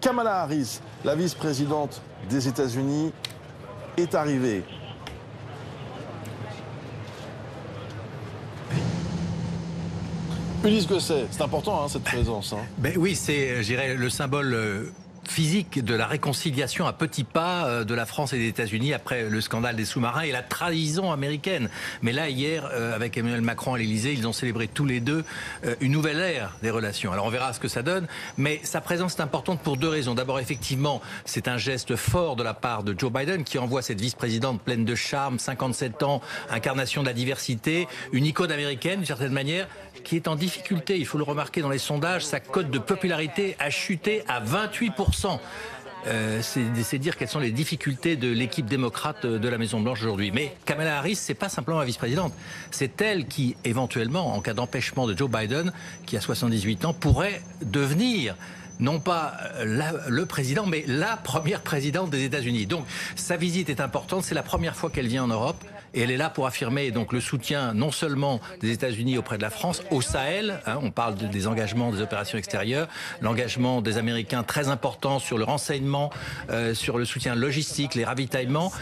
Kamala Harris, la vice-présidente des États-Unis, est arrivée. Ulysse Gosset, c'est important hein, cette présence. Hein. Ben oui, c'est, je dirais, le symbole physique de la réconciliation à petits pas de la France et des États-Unis après le scandale des sous-marins et la trahison américaine. Mais là, hier, avec Emmanuel Macron à l'Élysée, ils ont célébré tous les deux une nouvelle ère des relations. Alors on verra ce que ça donne, mais sa présence est importante pour deux raisons. D'abord, effectivement, c'est un geste fort de la part de Joe Biden qui envoie cette vice-présidente pleine de charme, 57 ans, incarnation de la diversité, une icône américaine d'une certaine manière, qui est en difficulté. Il faut le remarquer dans les sondages, sa cote de popularité a chuté à 28%. C'est dire quelles sont les difficultés de l'équipe démocrate de la Maison-Blanche aujourd'hui. Mais Kamala Harris, c'est pas simplement la vice-présidente. C'est elle qui, éventuellement, en cas d'empêchement de Joe Biden, qui a 78 ans, pourrait devenir non pas le président, mais la première présidente des États-Unis. Donc, sa visite est importante. C'est la première fois qu'elle vient en Europe. Et elle est là pour affirmer donc le soutien non seulement des États-Unis auprès de la France, au Sahel, hein, on parle des engagements des opérations extérieures, l'engagement des Américains très important sur le renseignement, sur le soutien logistique, les ravitaillements,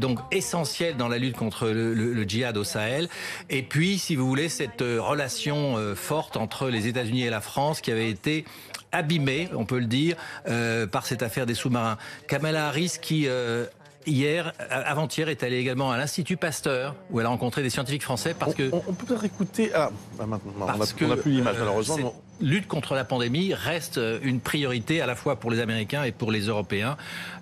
donc essentiel dans la lutte contre le djihad au Sahel. Et puis, si vous voulez, cette relation forte entre les États-Unis et la France qui avait été abîmée, on peut le dire, par cette affaire des sous-marins. Kamala Harris qui... hier, avant-hier, est allée également à l'Institut Pasteur, où elle a rencontré des scientifiques français parce que... On peut peut-être écouter... Ah, maintenant, on n'a plus l'image, malheureusement. Cette lutte contre la pandémie reste une priorité à la fois pour les Américains et pour les Européens,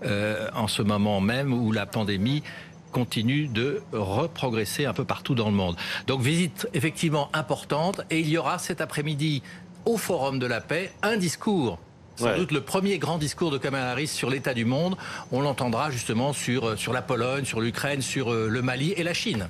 en ce moment même où la pandémie continue de reprogresser un peu partout dans le monde. Donc, visite effectivement importante. Et il y aura cet après-midi, au Forum de la Paix, un discours. Sans doute le premier grand discours de Kamala Harris sur l'état du monde. On l'entendra justement sur la Pologne, sur l'Ukraine, sur le Mali et la Chine.